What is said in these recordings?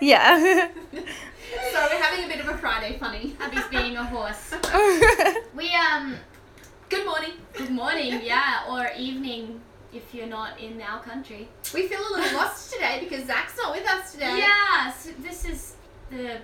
Yeah. So we're having a bit of a Friday funny. Abby's being a horse. We, Good morning. good morning, yeah, or evening if you're not in our country. We feel a little lost today because Zach's not with us today. Yeah, so this is the...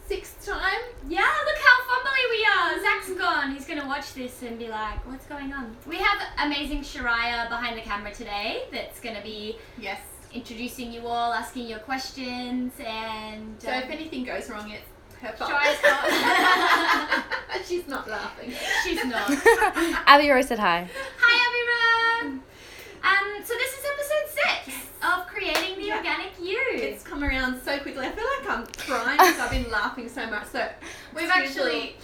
6th time. Yeah, look how fumbly we are. Zach's gone. He's going to watch this and be like, what's going on? We have amazing Shariah behind the camera today that's going to be Yes. introducing you all, asking your questions, and... So if anything goes wrong, it's her fault. Shariah's not. She's not laughing. She's not. Abby Rose said hi. Hi, everyone. So this is episode 6 of Creating the Organic You. It's come around so quickly. I feel like I'm crying because I've been laughing so much. So We've actually...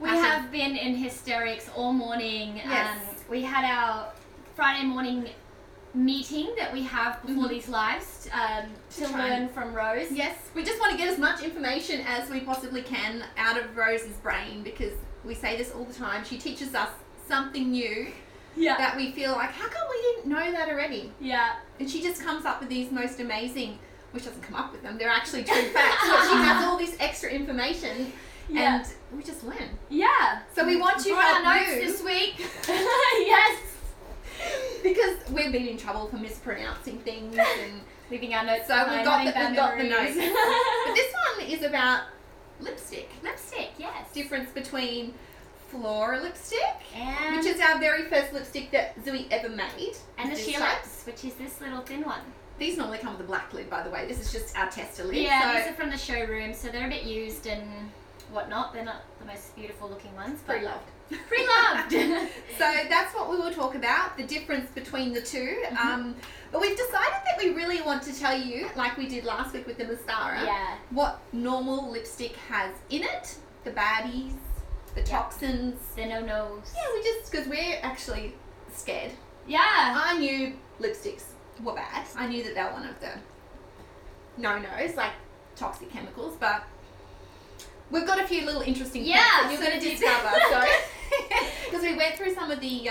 We have been in hysterics all morning. Yes. We had our Friday morning meeting that we have before these lives to learn from Rose. Yes, we just want to get as much information as we possibly can out of Rose's brain because we say this all the time. She teaches us something new that we feel like, how come we didn't know that already? Yeah. And she just comes up with these most amazing, well, she doesn't come up with them, they're actually true facts, but she has all this extra information and we just learn. Yeah. So we want to Brought help our notes you this week. Yes. because we've been in trouble for mispronouncing things and Leaving our notes so we've behind, got having the bad notes. memories. But this one is about lipstick. Lipstick, yes. Difference between Flora lipstick, And which is our very first lipstick that Zuii ever made. the This Sheerlips, which is this little thin one. These normally come with a black lid, by the way. This is just our tester lid. Yeah, so these are from the showroom, so they're a bit used and whatnot. They're not the most beautiful looking ones, but pre-loved. pre-loved. So that's what we will talk about, the difference between the two. But we've decided that we really want to tell you, like we did last week with the mascara, Yeah. what normal lipstick has in it, the baddies, the toxins. The no-nos. Yeah, we just, because we're actually scared. Yeah. I knew lipsticks were bad. I knew that they were one of the no-nos, like toxic chemicals, but we've got a few little interesting Yeah, facts that you're so going to did- discover. So, because we went through some of the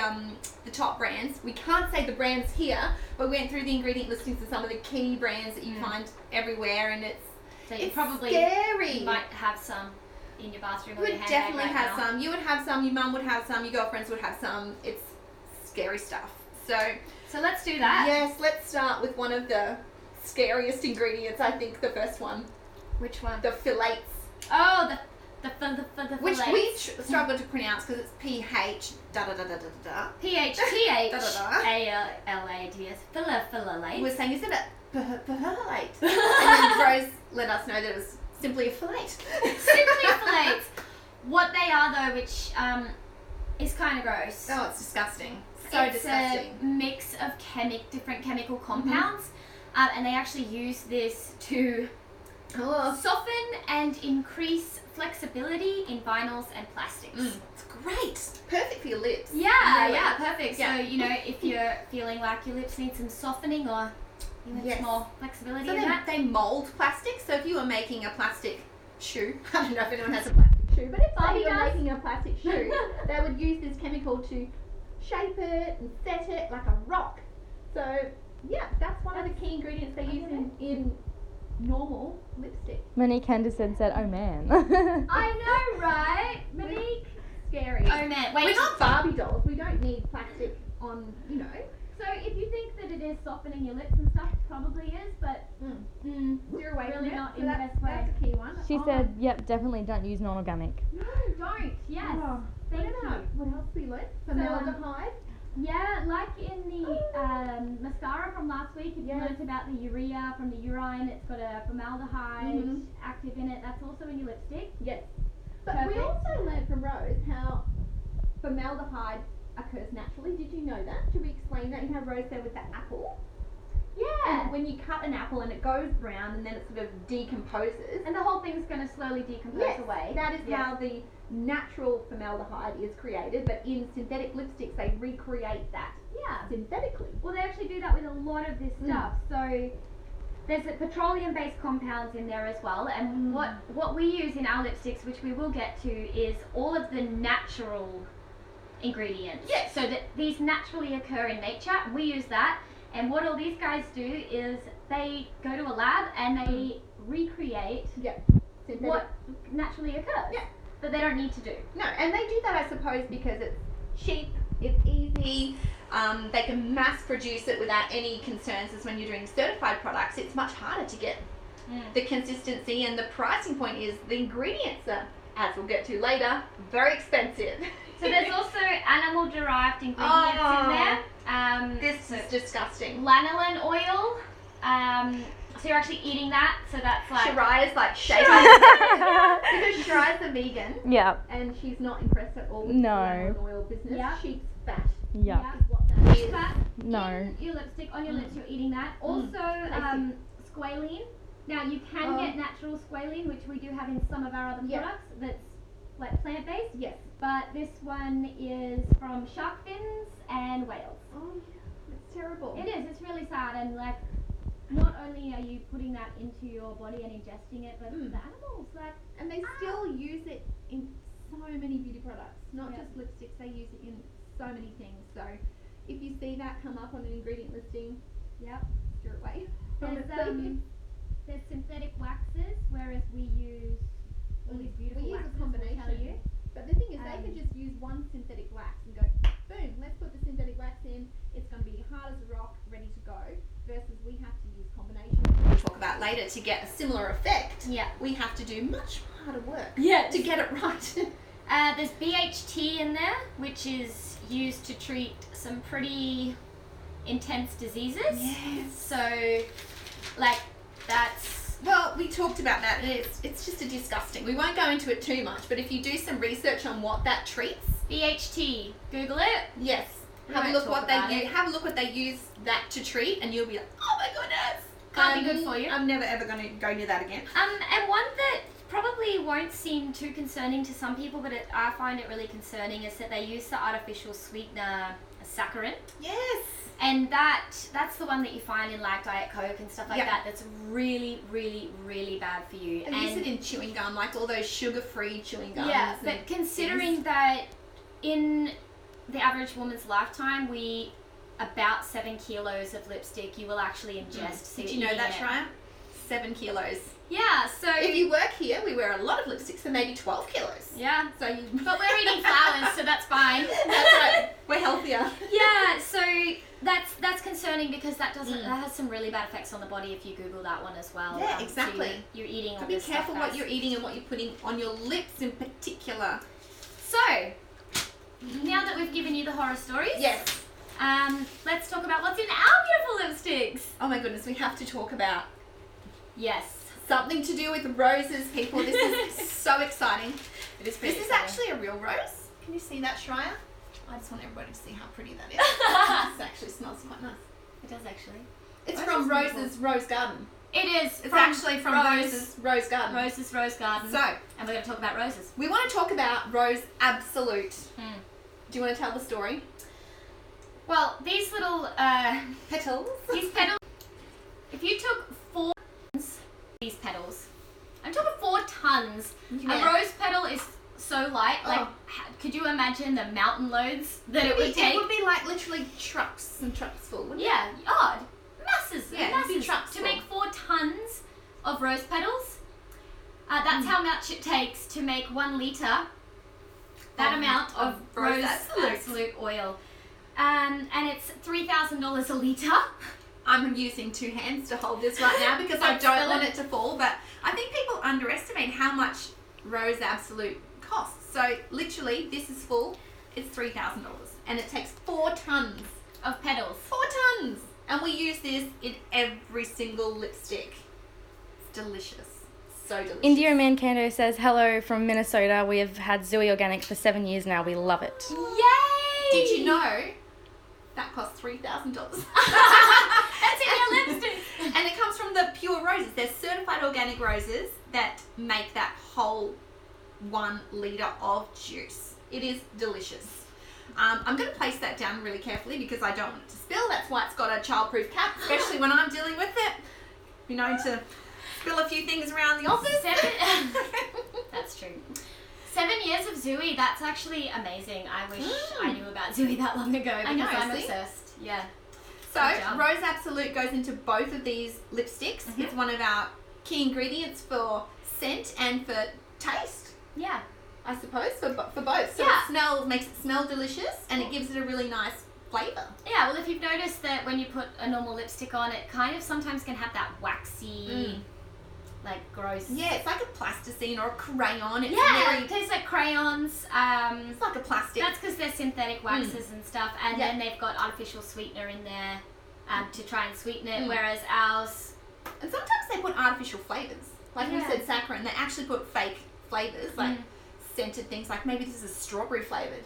top brands. We can't say the brands here, but we went through the ingredient listings of some of the key brands that you find everywhere, and So you it's probably scary. might have some in your bathroom You or your would handbag definitely right have now. some. You would have some. Your mum would have some. Your girlfriends would have some. It's scary stuff. So let's do that. yes, let's start with one of the scariest ingredients. I think the first one, Which one? the phthalates, Oh, the which phthalates. we struggle to pronounce because it's PH da da da da da da. PHTHALATS. Phthalate. We're saying, is it a phthalate? And then Rose let us know that it was simply a phthalate. Simply phthalates. What they are though, which is kind of gross. Oh, it's disgusting. So It's disgusting. a mix of different chemical compounds, and they actually use this to soften and increase flexibility in vinyls and plastics. It's great. Perfect for your lips. Yeah, Really. yeah, perfect. Yeah. So, if you're feeling like your lips need some softening or you want Yes. some more flexibility So in that. they mold plastic. So if you were making a plastic shoe, I don't know if anyone has a plastic shoe, but if Barbie you were does. making a plastic shoe, they would use this chemical to shape it and set it like a rock. So yeah, that's one of the key ingredients they use in normal lipstick. Monique Henderson said, oh man. I know, right? Monique? Scary. Oh man, wait. We're not Barbie dolls. We don't need plastic on, So if you think that it is softening your lips and stuff, it probably is, but steer away from really it. not So in the that's- best way. That's a key one. She said, yep, definitely don't use non-organic. No, don't. Yes. Oh, Thank what you. about- What else we learned? Formaldehyde. Yeah, like in the mascara from last week, if you learnt about the urea from the urine, it's got a formaldehyde active in it. That's also in your lipstick. Yes. But we Perfect. also learned from Rose how formaldehyde occurs naturally. Did you know that? Should we explain that? You know how Rose said with the apple? Yeah. And when you cut an apple and it goes brown and then it sort of decomposes. And the whole thing's going to slowly decompose Yes, away. that is how the natural formaldehyde is created, but in synthetic lipsticks they recreate that Yeah. synthetically. Well, they actually do that with a lot of this stuff. So there's petroleum-based compounds in there as well. And what we use in our lipsticks, which we will get to, is all of the natural ingredients. Yes. So that these naturally occur in nature. We use that. And what all these guys do is they go to a lab and they recreate what naturally occurs. Yeah. That they don't need to do. No, and they do that, I suppose, because it's cheap, it's easy, they can mass produce it without any concerns, as when you're doing certified products, it's much harder to get the consistency, and the pricing point is the ingredients are, as we'll get to later, very expensive. So there's also animal-derived ingredients in there. This is disgusting. Lanolin oil. So you're actually eating that, so that's like... Shariah's like shaking. Because Shariah's a vegan. Yeah. And she's not impressed at all with No. the lanolin oil business. Yeah. She's fat. Yeah. Is what that is. Fat No. in your lipstick, on your lips, you're eating that. Also, squalene. Now, you can get natural squalene, which we do have in some of our other products, that's like plant-based. Yes. But this one is from shark fins and whales. Oh, yeah. It's terrible. It is. It's really sad. And like, not only are you putting that into your body and ingesting it, but the animals, like... And they still use it in so many beauty products. Not just lipsticks, they use it in so many things. So if you see that come up on an ingredient listing, steer it away. There's synthetic waxes, whereas we use all these beautiful we use waxes. a combination. We'll tell you. But the thing is, they could just use one synthetic wax and go, boom, let's put the synthetic wax in. It's going to be hard as a rock, ready to go. Versus we have to use combinations. We'll talk about later to get a similar effect. Yeah. We have to do much harder work. Yeah. To get it right. There's BHT in there, which is used to treat some pretty intense diseases. Yes. So, like, that's... Well, we talked about that, and it's just a disgusting. We won't go into it too much, but if you do some research on what that treats, BHT, Google it. yes, have a look what they use. Have a look what they use that to treat, and you'll be like, oh my goodness, Can't be good for you. I'm never ever going to go near that again. And one that probably won't seem too concerning to some people, but I find it really concerning, is that they use the artificial sweetener saccharin. Yes. And that's the one that you find in like Diet Coke and stuff like that. That's really, really, really bad for you. They use it in chewing gum, like all those sugar-free chewing gums. Yeah, but considering that in the average woman's lifetime, about 7 kilos of lipstick you will actually ingest. So did you know that, Shariah? 7 kilos. Yeah, so... If you work here, we wear a lot of lipstick, so maybe 12 kilos. Yeah. So you... But we're eating flowers, so that's fine. That's right. We're healthier. Yeah, so that's concerning because that has some really bad effects on the body if you Google that one as well. Yeah, exactly. So you're eating all So be this careful stuff, what you're eating and what you're putting on your lips in particular. So, now that we've given you the horror stories, Yes. Let's talk about what's in our beautiful lipsticks. Oh my goodness, we have to talk about Yes. something to do with roses, people. This is so exciting. It is This is exciting. actually a real rose. Can you see that, Shariah? I just want everybody to see how pretty that is. This actually smells quite nice. It does actually. It's Rose from is beautiful. Rose's Rose Garden. It is. It's actually from Rose's Rose Garden. Rose's Rose Garden. So, And we're going to talk about roses. we want to talk about Rose Absolute. Mm. Do you want to tell the story? Well, these little Petals. these petals. If you took 4 tons, these petals. I'm talking 4 tons. Yeah. A rose petal is so light. Like, could you imagine the mountain loads that it would take? It would be like literally trucks and trucks full, wouldn't it? Yeah, odd. Masses. Yeah, masses. it'd be trucks to full. make 4 tons of rose petals. That's how much it takes to make 1 litre. That amount of rose absolute oil. And it's $3,000 a litre. I'm using 2 hands to hold this right now because I don't want it to fall, but I think people underestimate how much Rose Absolute costs. So literally, this is full, it's $3,000, and it takes 4 tons Of petals. 4 tons! And we use this in every single lipstick. It's delicious. So delicious. India Mankando says, hello from Minnesota. We have had Zuii Organics for 7 years now. We love it. Yay! Did you know that costs $3,000? That's in your lipstick. And it comes from the pure roses. They're certified organic roses that make that whole 1 litre of juice. It is delicious. I'm going to place that down really carefully because I don't want it to spill. That's why it's got a childproof cap, especially when I'm dealing with it. You're known to spill a few things around the office. That's true. 7 years of Zuii, that's actually amazing. I wish I knew about Zuii that long ago because I know, I'm see? obsessed. Yeah. So So Rose Absolute goes into both of these lipsticks. Mm-hmm. It's one of our key ingredients for scent and for taste. Yeah. I suppose for both. So it makes it smell delicious, and it gives it a really nice flavour. Yeah, well, if you've noticed that when you put a normal lipstick on, it kind of sometimes can have that waxy, like gross. Yeah, it's like a plasticine or a crayon. It's it tastes like crayons. It's like a plastic. That's because they're synthetic waxes and stuff, and then they've got artificial sweetener in there to try and sweeten it, whereas ours... And sometimes they put artificial flavours. Like we said, saccharin, they actually put fake flavours, like scented things, like maybe this is strawberry flavoured.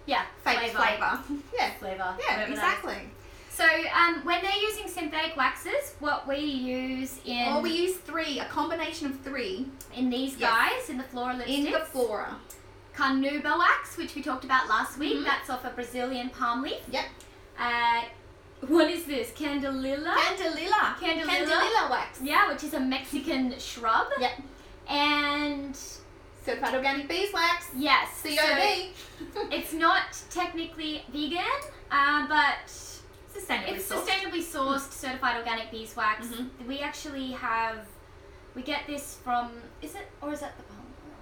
Yeah, fake flavour. Flavour. Yeah, exactly. So when they're using synthetic waxes, what we use we use 3, a combination of 3. In these guys, in the Flora lipsticks. In the Flora. Carnauba wax, which we talked about last week. That's off a Brazilian palm leaf. Yep. What is this? Candelilla? Candelilla wax. Yeah, which is a Mexican shrub. Yep. And... certified organic beeswax. Yes. COB. So it's not technically vegan, but... It's sustainably sourced, certified organic beeswax. We actually we get this from, is it the palm oil?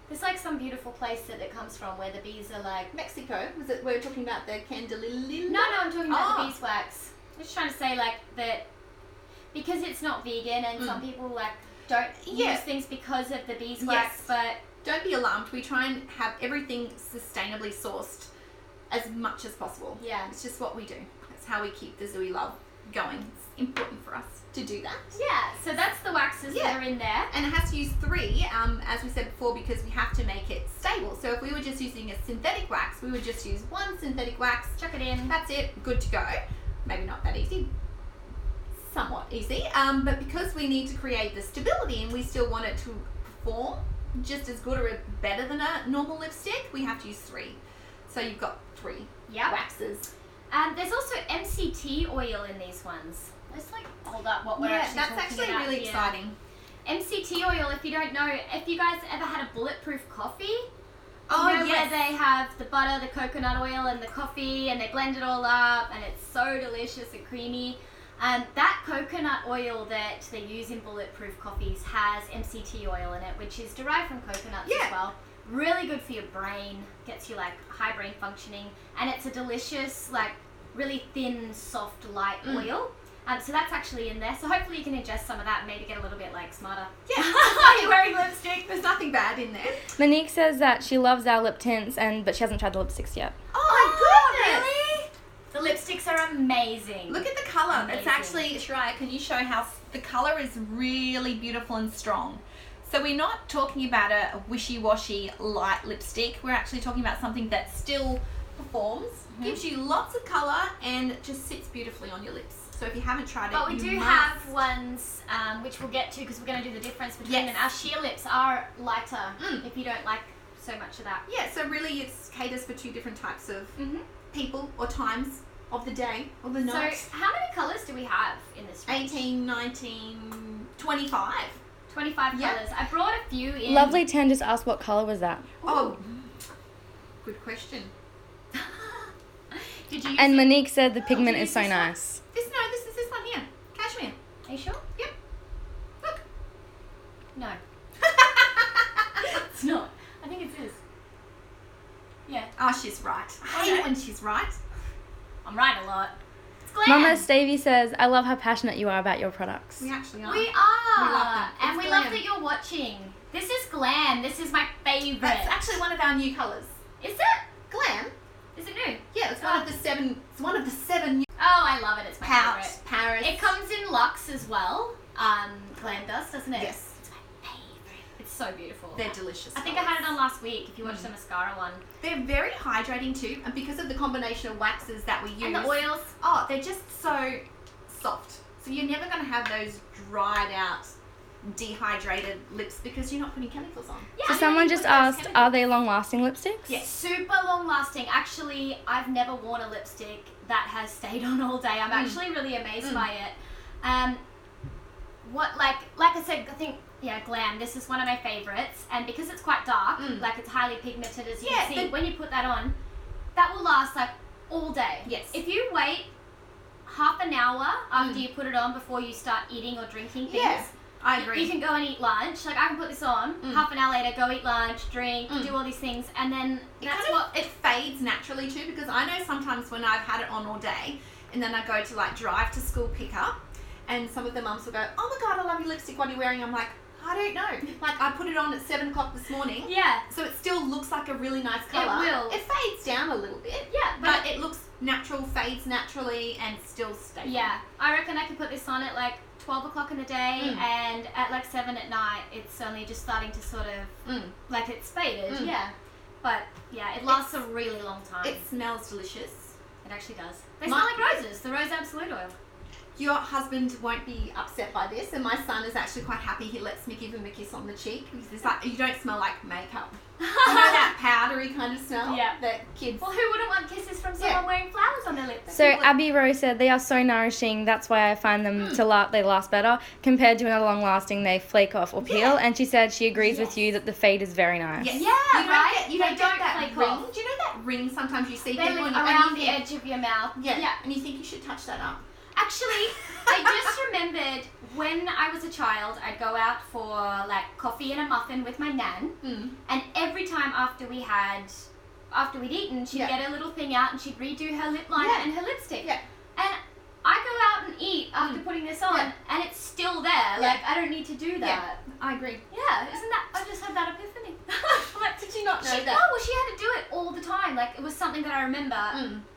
There's like some beautiful place that it comes from where the bees are like... Mexico? Was it, we're talking about the Candelilla? No, I'm talking about the beeswax. I'm just trying to say like that, because it's not vegan and some people like don't use things because of the beeswax, but... Don't be alarmed. We try and have everything sustainably sourced as much as possible. Yeah. It's just what we do. How we keep the Zuii love going. It's important for us to do that. Yeah, so that's the waxes that are in there. And it has to use 3, as we said before, because we have to make it stable. So if we were just using a synthetic wax, we would just use 1 synthetic wax, chuck it in. That's it, good to go. Maybe not that easy, somewhat easy. But because we need to create the stability and we still want it to perform just as good or better than a normal lipstick, we have to use 3. So you've got 3 waxes. There's also MCT oil in these ones. Let's like hold up what we're actually talking about. That's actually really exciting. MCT oil, if you don't know, if you guys ever had a bulletproof coffee, where they have the butter, the coconut oil, and the coffee, and they blend it all up, and it's so delicious and creamy. That coconut oil that they use in bulletproof coffees has MCT oil in it, which is derived from coconuts as well. Really good for your brain, gets you like high brain functioning, and it's a delicious, like really thin, soft, light oil. So that's actually in there. So hopefully you can ingest some of that and maybe get a little bit like smarter. Yeah, you're wearing lipstick. There's nothing bad in there. Monique says that she loves our lip tints, but she hasn't tried the lipsticks yet. Oh my goodness! Really? The lipsticks are amazing. Look at the colour. It's actually, Shreya, can you show how the colour is really beautiful and strong? So we're not talking about a wishy-washy light lipstick. We're actually talking about something that still performs, gives you lots of colour, and just sits beautifully on your lips. So if you haven't tried it, but we do have ones which we'll get to because we're going to do the difference between them. Our Sheerlips are lighter if you don't like so much of that. Yeah, so really it caters for 2 different types of people or times of the day or the night. So how many colours do we have in this range? 18, 19, 25. 25 colours. I brought a few in. Lovely 10 just asked what colour was that. Oh, good question. Did you use and Monique said the pigment is so nice. This is this one here. Cashmere. Are you sure? Yep. Look. No. It's not. I think it is. Yeah. Oh, she's right. I hate it when she's right. I'm right a lot. Mama Stevie says, I love how passionate you are about your products. We actually are. We are. We love them. And we love that you're watching. This is Glam. This is my favourite. That's actually one of our new colours. Is it? Glam. Is it new? Yeah, it's one of the 7. It's one of the 7 new. Oh, I love it. It's my favourite. Paris. It comes in luxe as well. Glam does, doesn't it? Yes. It's my favourite. It's so beautiful. They're delicious. I think I had it on last week. If you watched the mascara one. They're very hydrating too, and because of the combination of waxes that we use. And the oils. Oh, they're just so soft. So you're never going to have those dried out, dehydrated lips because you're not putting chemicals on. Yeah, so someone just asked, are they long-lasting lipsticks? Yeah, super long-lasting. Actually, I've never worn a lipstick that has stayed on all day. I'm actually really amazed by it. Like I said, I think, Glam, this is one of my favourites. And because it's quite dark, like it's highly pigmented as you can see, when you put that on, that will last like all day. Yes. If you wait half an hour after you put it on before you start eating or drinking things. Yeah, I agree. You can go and eat lunch. Like, I can put this on, half an hour later, go eat lunch, drink, do all these things, and then it fades naturally too, because I know sometimes when I've had it on all day, and then I go to like drive to school pickup, and some of the mums will go, oh my God, I love your lipstick, what are you wearing? I'm like, I don't know. Like, I put it on at 7 o'clock this morning. Yeah. So it still looks like a really nice colour. It will. It fades down a little bit. Yeah. But it looks natural, fades naturally, and still stays. Yeah. I reckon I could put this on at like 12 o'clock in the day, and at like 7 at night, it's only just starting to sort of, like, it's faded. Yeah. But, yeah, it lasts a really long time. It smells delicious. It actually does. They smell like roses, the Rose Absolute Oil. Your husband won't be upset by this, and my son is actually quite happy. He lets me give him a kiss on the cheek because it's like, you don't smell like makeup. You know that powdery kind of smell? Yeah. That kids... Well, who wouldn't want kisses from someone wearing flowers on their lips? So Abby Rose said they are so nourishing. That's why I find them they last better compared to another long-lasting. They flake off or peel. And she said she agrees with you that the fade is very nice. Yes. Yeah, You don't get don't that flake ring. off. Do you know that ring sometimes you see They people live and around you the edge of your mouth. Yeah. And you think you should touch that up. Actually, I just remembered when I was a child, I'd go out for like coffee and a muffin with my nan, and every time after we'd eaten, she'd get a little thing out and she'd redo her lip liner and her lipstick. Yeah. And I go out and eat after putting this on, and it's still there. Like, I don't need to do that. Yeah, I agree. Yeah, isn't that? I just had that epiphany. Like, did you not know that? Oh, well, she had to do it all the time. Like, it was something that I remember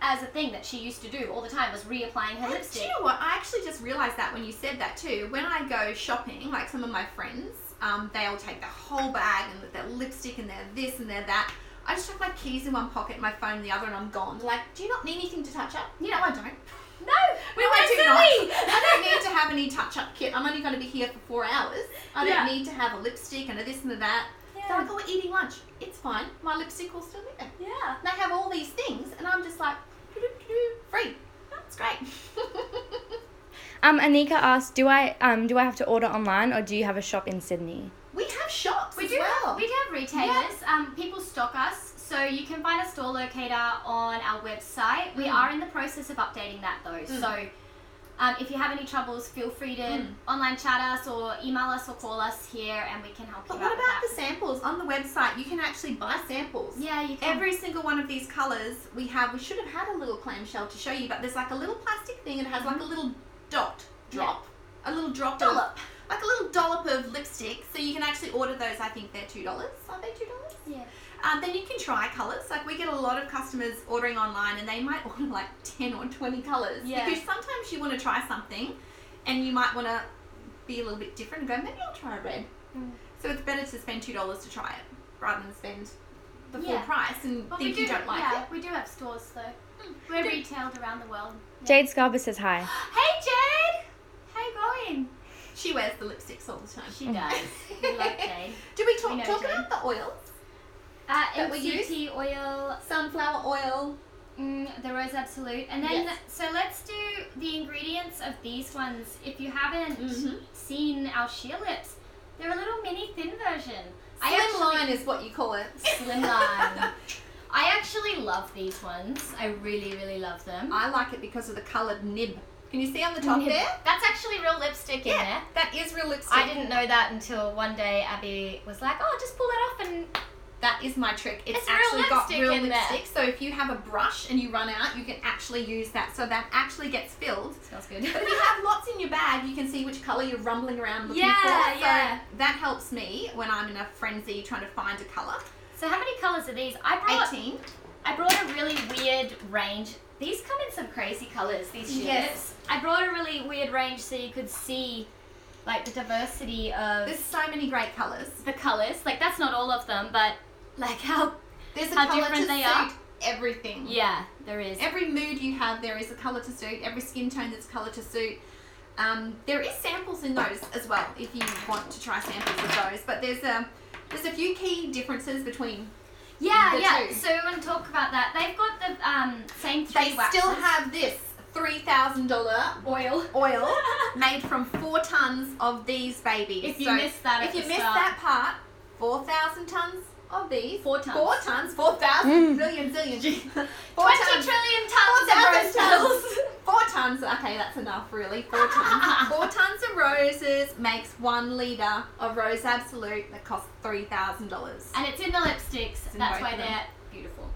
as a thing that she used to do all the time, was reapplying her lipstick. Do you know what? I actually just realised that when you said that too. When I go shopping, like some of my friends, they all take the whole bag and with their lipstick and their this and their that. I just have my keys in one pocket, my phone in the other, and I'm gone. Like, do you not need anything to touch up? Yeah. No, I don't. No, we're too nice. I don't need to have any touch-up kit. I'm only going to be here for 4 hours. I don't need to have a lipstick and a this and a that. Yeah. So I go, we're eating lunch. It's fine. My lipstick will still be there. Yeah. They have all these things, and I'm just like, free. It's great. Anika asked, do I have to order online or do you have a shop in Sydney? We have shops we as do well. We do have retailers. People stock us, so you can find a store locator on our website. We are in the process of updating that though. So if you have any troubles, feel free to online chat us or email us or call us here, and we can help you out with that. But what about the samples? On the website, you can actually buy samples. Yeah, you can. Every single one of these colours we should have had a little clamshell to show you, but there's like a little plastic thing and it has like a little drop. A little drop dollop. Like a little dollop of lipstick. So you can actually order those. I think they're $2. Are they $2? Yeah. Then you can try colours. Like, we get a lot of customers ordering online and they might order like 10 or 20 colours. Yeah. Because sometimes you want to try something and you might want to be a little bit different and go, maybe I'll try a red. So it's better to spend $2 to try it rather than spend the full price and think you don't like it. Yeah, we do have stores though. We're retailed around the world. Yeah. Jade Scarber says hi. Hey Jade! How you going? She wears the lipsticks all the time. She does. We love Jade. Do we talk Jade. about the oils? That we use? MCT oil, Sunflower oil. the Rose Absolute, and then so let's do the ingredients of these ones. If you haven't seen our Sheerlips, they're a little mini thin version. Slimline is what you call it. Slimline. I actually love these ones. I really, really love them. I like it because of the coloured nib. Can you see on the top there? That's actually real lipstick in there. That is real lipstick. I didn't know that until one day Abby was like, oh, just pull that off and... That is my trick. It's real actually got lipstick real in there. lipstick. So if you have a brush and you run out, you can actually use that. So that actually gets filled. Smells good. But if you have lots in your bag, you can see which colour you're rumbling around looking for. Yeah. So that helps me when I'm in a frenzy trying to find a colour. So how many colours are these? 18. I brought a really weird range. These come in some crazy colours, these Sheerlips. Yes. I brought a really weird range so you could see like the diversity of... There's so many great colours. The colours. Like, that's not all of them, but like how There's a how colour different to they suit are. everything. Yeah, there is. Every mood you have, there is a colour to suit. Every skin tone, there's a colour to suit. There is samples in those as well if you want to try samples of those. But there's a few key differences between the two. So we want to talk about that. They've got the same three They waxes. still have this $3,000 oil made from 4 tons of these babies. If you missed that if at you the missed start. that part, 4,000 tons of these. 4 tons. 4 tons. 4,000 billion zillion. 20 trillion tons of rose petals. 4 tons. Okay, that's enough, really. 4 tons. 4 tons of roses makes 1 litre of Rose Absolute that costs $3,000. And it's in the lipsticks. That's why they're beautiful.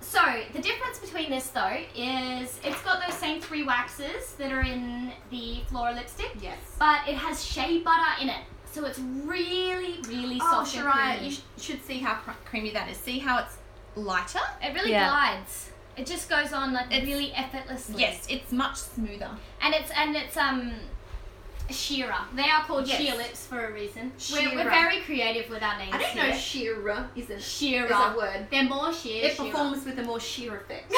So the difference between this though is it's got those same 3 waxes that are in the Flora lipstick. Yes. But it has shea butter in it. So it's really, really soft and creamy. You should see how creamy that is. See how it's lighter? It really glides. It just goes on like really effortlessly. Yes, it's much smoother. And it's Sheerer. They are called Sheerlips for a reason. We're very creative with our names. I don't know Sheerer is a word. They're more sheer. It performs with a more sheer effect.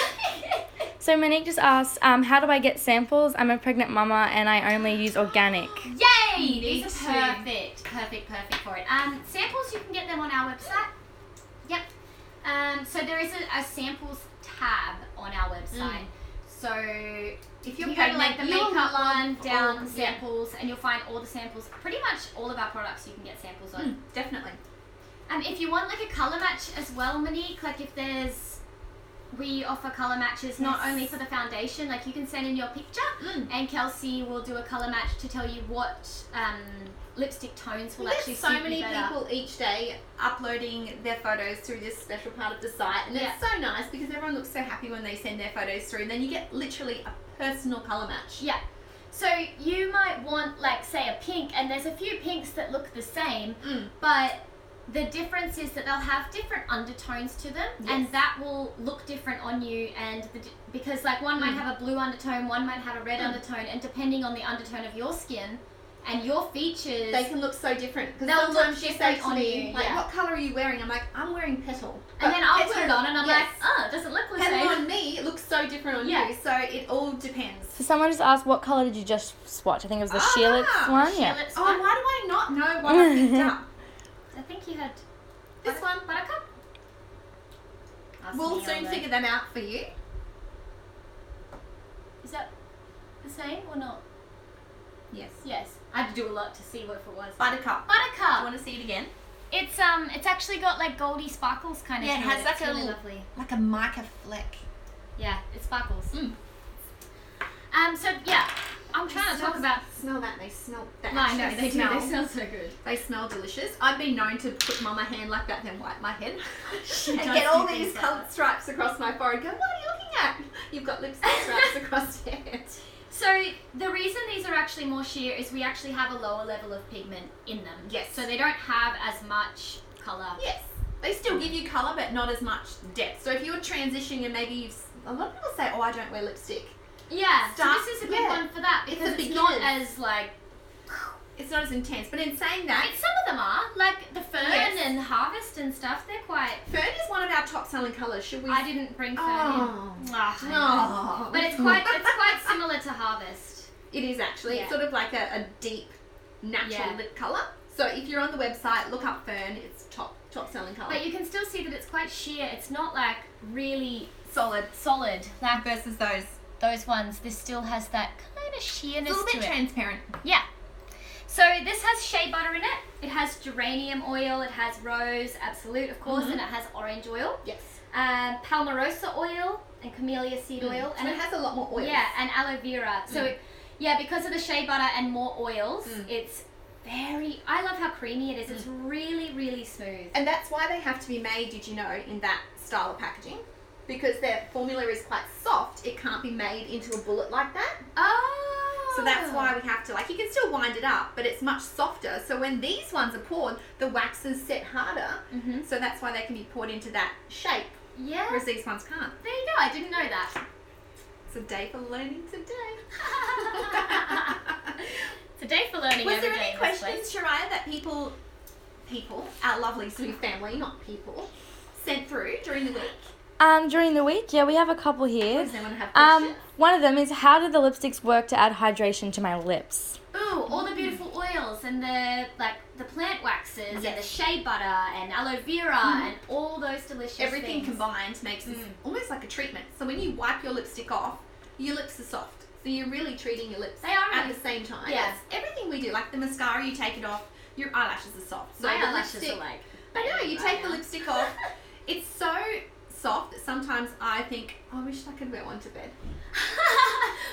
So Monique just asked, how do I get samples? I'm a pregnant mama and I only use organic. Yay! These are perfect for it. Samples, you can get them on our website. Yep. So there is a samples tab on our website. So if you go to like the makeup one, down samples, and you'll find all the samples. Pretty much all of our products you can get samples on. Definitely. If you want like a colour match as well, Monique, like if we offer colour matches not only for the foundation, like you can send in your picture and Kelsey will do a colour match to tell you what lipstick tones will actually suit you better. There's so many people each day uploading their photos through this special part of the site, and it's so nice because everyone looks so happy when they send their photos through, and then you get literally a personal colour match. Yeah. So you might want like say a pink, and there's a few pinks that look the same, but the difference is that they'll have different undertones to them, and that will look different on you. And because like one might have a blue undertone, one might have a red undertone, and depending on the undertone of your skin and your features, they can look so different. Because they'll sometimes look you say different to on me, you. like, what colour are you wearing? I'm like, I'm wearing petal. And then I'll put it on, and I'm like, oh, it doesn't look the same. Petal on me, it looks so different on you. So it all depends. So someone just asked, what colour did you just swatch? I think it was the Sheerlips one. Sheerlips one. Why do I not know what I picked up? I think you had this one. Buttercup? We'll soon figure them out for you. Is that the same or not? Yes. Yes. I had to do a lot to see what it was. Buttercup. Buttercup. You want to see it again? It's actually got like goldy sparkles kind of. Yeah, it has like really a little, lovely. like a mica fleck. Yeah, it sparkles. So yeah, I'm trying to talk about. Smell that? They smell. No, I know they do. They smell so good. They smell delicious. I've been known to put them on my hand like that, then wipe my head, and does get all do these things coloured stripes across my forehead. Go, what are you looking at? You've got lipstick stripes across your head. So the reason these are actually more sheer is we actually have a lower level of pigment in them. Yes. So they don't have as much colour. Yes. They still give you colour, but not as much depth. So if you're transitioning and maybe a lot of people say, oh, I don't wear lipstick. Yeah, so this is a good one for that because it's not as like... It's not as intense, but in saying that... Some of them are, like the Fern and Harvest and stuff, they're quite... Fern is one of our top selling colours. Should we... I didn't bring Fern in. No. But it's quite similar to Harvest. It is actually. It's sort of like a deep, natural lip colour. So if you're on the website, look up Fern. It's top selling colour. But you can still see that it's quite sheer. It's not like really solid. Like versus those ones. This still has that kind of sheerness to it. It's a little bit transparent. Yeah. So this has shea butter in it. It has geranium oil. It has rose absolute, of course, and it has orange oil. Yes. Palmarosa oil and camellia seed oil. And it has a lot more oil. Yeah, and aloe vera. So because of the shea butter and more oils, it's I love how creamy it is. It's really, really smooth. And that's why they have to be made, did you know, in that style of packaging? Because their formula is quite soft, it can't be made into a bullet like that. Oh! So that's why we have to, like, you can still wind it up, but it's much softer. So when these ones are poured, the waxes set harder. So that's why they can be poured into that shape. Yeah. Whereas these ones can't. There you go, I didn't know that. It's a day for learning today. It's a day for learning. Was there any questions, Shariah, that people, our lovely Zuii family, not people, sent through during the week? During the week, we have a couple here. Does anyone have questions? One of them is, how do the lipsticks work to add hydration to my lips? Ooh, all the beautiful oils and the plant waxes and the shea butter and aloe vera and all those delicious Everything things. combined makes this almost like a treatment. So when you wipe your lipstick off, your lips are soft. So you're really treating your lips at the same time. Yeah. Everything we do, like the mascara, you take it off, your eyelashes are soft. So my the eyelashes lipstick, are like... I know, you take the lipstick off. It's so soft that sometimes I think, I wish I could wear one to bed.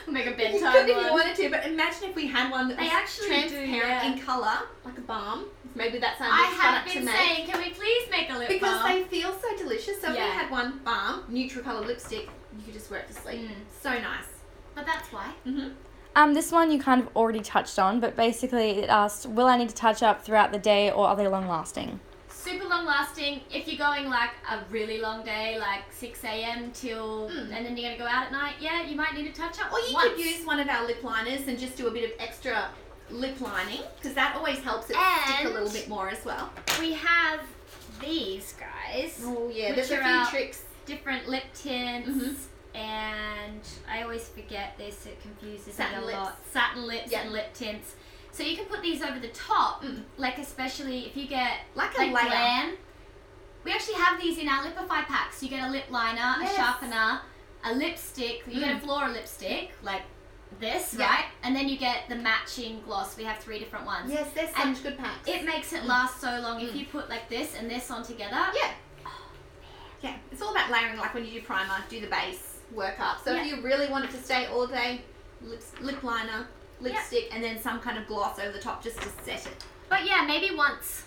We'll make a You bedtime could if one. you wanted to, but imagine if we had one that They was actually do, transparent in colour, like a balm. Maybe that's I something fun have up to been make. saying, can we please make a lip Because balm? they feel so delicious. So if Yeah. we had one balm, neutral colour lipstick, you could just wear it to sleep. So nice. But that's why. This one you kind of already touched on, but basically it asked, will I need to touch up throughout the day or are they long lasting? Super long lasting. If you're going like a really long day, like 6 a.m. till, and then you're going to go out at night, yeah, you might need to touch up Or you once. could use one of our lip liners and just do a bit of extra lip lining, because that always helps it stick a And- little bit more as well. We have these guys. Oh yeah, Which there's a are few our tricks. different lip tints. And I always forget this, it confuses Satin me a lips. lot. Satin lips Yeah. and lip tints. So you can put these over the top, like especially if you get Like a layer. glam. We actually have these in our Lipify packs. You get a lip liner, Yes. a sharpener, a lipstick. You get a Flora lipstick, like this, Yeah. right? And then you get the matching gloss. We have 3 different ones. Yes, they're And such good packs. It makes it last so long. If you put like this and this on together, Yeah. Yeah, it's all about layering, like when you do primer, do the base, work up. So if you really want it to stay all day, lip liner, lipstick, and then some kind of gloss over the top just to set it. But yeah, maybe once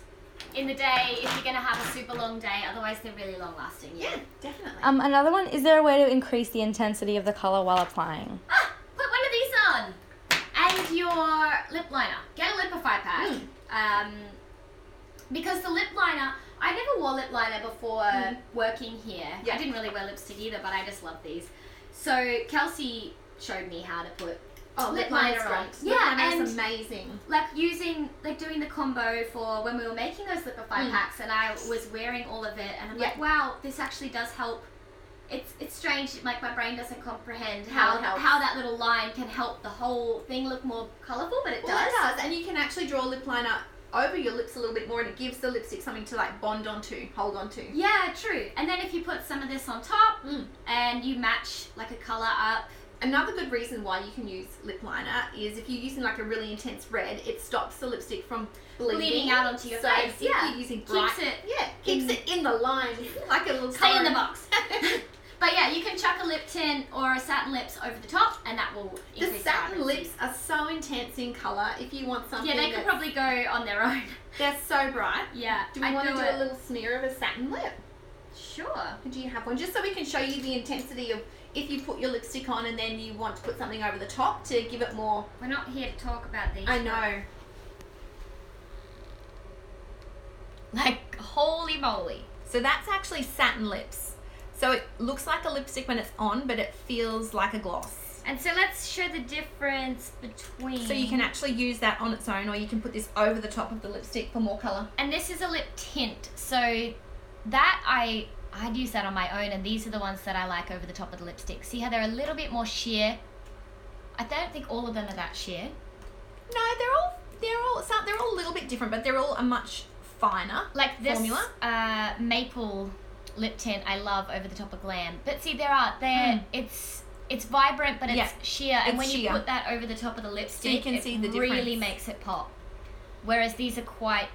in the day if you're going to have a super long day. Otherwise, they're really long lasting. Yeah, definitely. Another one, is there a way to increase the intensity of the colour while applying? Put one of these on. And your lip liner. Get a Lipify pack. Because the lip liner, I never wore lip liner before working here. Yeah. I didn't really wear lipstick either, but I just love these. So Kelsey showed me how to put lip liner on. Lip liner and is amazing. like doing the combo for when we were making those Lipify packs, and I was wearing all of it, and I'm like, wow, this actually does help. It's strange, like my brain doesn't comprehend How it helps. how that little line can help the whole thing look more colourful, but it Well, does. it does, and you can actually draw lip liner over your lips a little bit more, and it gives the lipstick something to like bond onto, hold onto. Yeah, true. And then if you put some of this on top and you match like a colour up. Another good reason why you can use lip liner is if you're using like a really intense red, it stops the lipstick from bleeding out onto your face. If you're using bright, keeps it in the line, like a little Stay in the colouring. box. But yeah, you can chuck a lip tint or a satin lips over the top, and that will The increase satin vibrancy. lips are so intense in colour. If you want something, Yeah, they could probably go on their own. they're so bright. Yeah. Do we want to do a little smear of a satin lip? Sure. Do you have one? Just so we can show you the intensity of if you put your lipstick on and then you want to put something over the top to give it more. We're not here to talk about these. I know. Like, holy moly. So that's actually satin lips. So it looks like a lipstick when it's on, but it feels like a gloss. And so let's show the difference between... So you can actually use that on its own, or you can put this over the top of the lipstick for more colour. And this is a lip tint. So that I'd use that on my own, and these are the ones that I like over the top of the lipstick. See how they're a little bit more sheer? I don't think all of them are that sheer. No, they're all a little bit different, but they're all a much finer Like this formula. maple lip tint I love over the top of Glam. But see, it's vibrant, but it's sheer. And It's when you sheer. put that over the top of the lipstick, you can it see the really difference. makes it pop. Whereas these are quite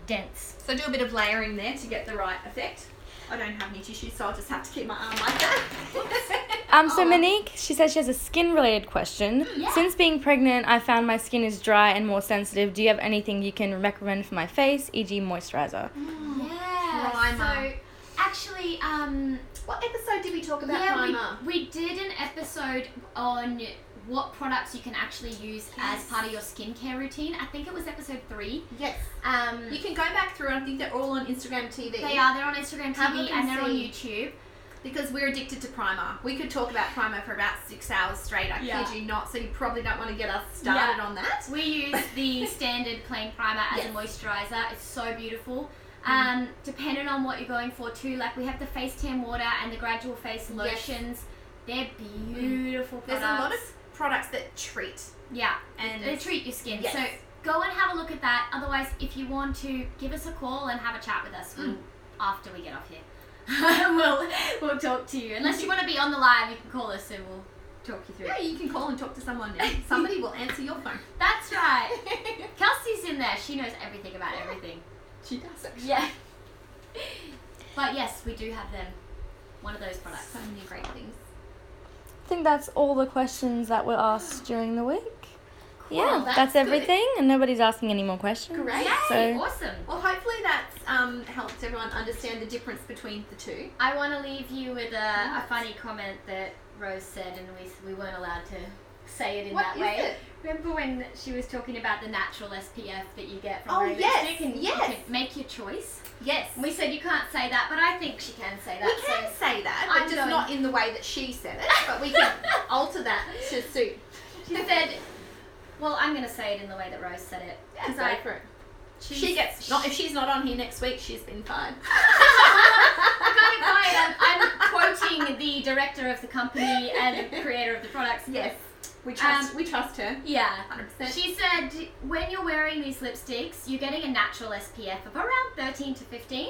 dense. So do a bit of layering there to get the right effect. I don't have any tissues, so I'll just have to keep my arm like that. So Monique, she says she has a skin-related question. Yeah. Since being pregnant, I found my skin is dry and more sensitive. Do you have anything you can recommend for my face, e.g. moisturizer? Yeah. Primer. So actually, What episode did we talk about primer? we did an episode on what products you can actually use as part of your skincare routine. I think it was episode 3. Yes. You can go back through, and I think they're all on Instagram TV. They're on Instagram Have a TV look and and they're on see. YouTube. Because we're addicted to primer. We could talk about primer for about 6 hours straight, I kid you not, so you probably don't want to get us started on that. We use the standard plain primer as a moisturizer. It's so beautiful. Depending on what you're going for too, like we have the face tan water and the gradual face lotions. They're beautiful products. There's a lot of products that treat. Yeah, And they treat your skin. Yes. So go and have a look at that. Otherwise, if you want to, give us a call and have a chat with us after we get off here. we'll talk to you. Unless you want to be on the live, you can call us and we'll talk you through. Yeah, you can call and talk to someone now. Somebody will answer your phone. That's right. Kelsey's in there. She knows everything about everything. She does actually. Yeah. But yes, we do have them. One of those products. So many great things. I think that's all the questions that were asked during the week. Yeah, that's good. everything, and nobody's asking any more questions. Great. Yay, So- awesome. Well, hopefully that's helped everyone understand the difference between the two. I want to leave you with a funny comment that Rose said, and we weren't allowed to say it in that way. It? Remember when she was talking about the natural SPF that you get from Oh, Rose yes, lipstick, and yes. you can make your choice? Yes. We said you can't say that, but I think she can say that. We can say that, but I'm just going- not in the way that she said it. But we can alter that to suit. She said, well, I'm going to say it in the way that Rose said it. Yeah, go for it. She gets not if she's not on here next week. She's been fired. I'm quoting the director of the company and creator of the products. Yes, we trust her. Yeah. 100%. She said when you're wearing these lipsticks, you're getting a natural SPF of around 13 to 15,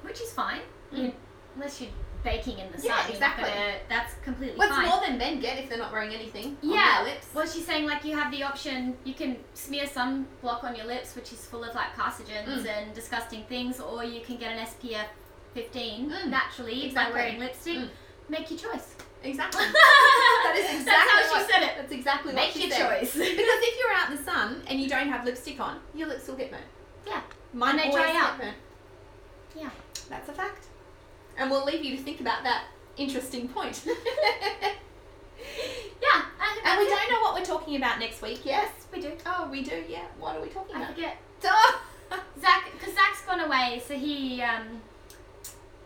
which is fine, unless you're baking in the sun. Yeah, exactly. That's completely What's fine. more than men get if they're not wearing anything on Yeah. their lips? Well, she's saying like you have the option, you can smear sunblock on your lips, which is full of like carcinogens and disgusting things, or you can get an SPF 15 naturally by wearing lipstick. Make your choice. Exactly. That is exactly That's how she said it. That's exactly Make what she your said. choice. Because if you're out in the sun and you don't have lipstick on, your lips will get burnt. Yeah. Mine And they always dry out. get burnt. Yeah. That's a fact. And we'll leave you to think about that interesting point. Yeah. And we don't know what we're talking about next week. Yes. We do. Oh, we do. Yeah. What are we talking I about? forget. Oh. Because Zach's gone away, so he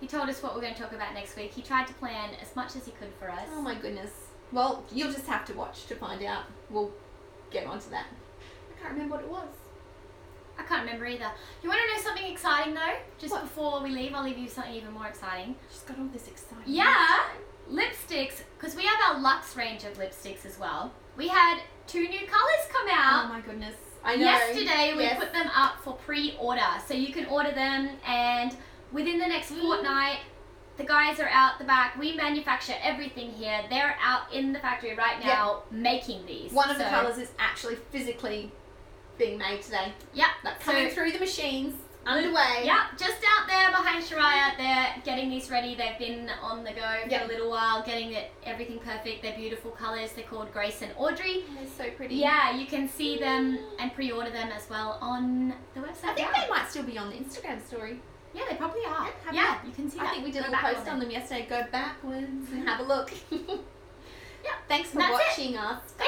told us what we're going to talk about next week. He tried to plan as much as he could for us. Oh my goodness. Well, you'll just have to watch to find out. We'll get onto that. I can't remember what it was. I can't remember either. You want to know something exciting though? Just What? before we leave, I'll leave you something even more exciting. She's got all this exciting. Yeah, lipsticks, because we have our Luxe range of lipsticks as well. We had 2 new colours come Oh out. my goodness. I know. Yesterday we Yes. put them up for pre-order, so you can order them, and within the next fortnight, the guys are out the back. We manufacture everything here. They're out in the factory right now making these. One of the So- colours is actually physically being made today. Yep. That's coming through the machines, underway. Yeah, just out there behind Shariah, they're getting these ready. They've been on the go for a little while, getting everything perfect. They're beautiful colours. They're called Grace and Audrey. They're so pretty. Yeah, you can see them and pre-order them as well on the website. I think now. they might still be on the Instagram story. Yeah, they probably are. have Yeah, a look. you can see I that. think we did Go a back little post on them yesterday. Go backwards and have a look. Yeah, Thanks for that's it. watching us. Thanks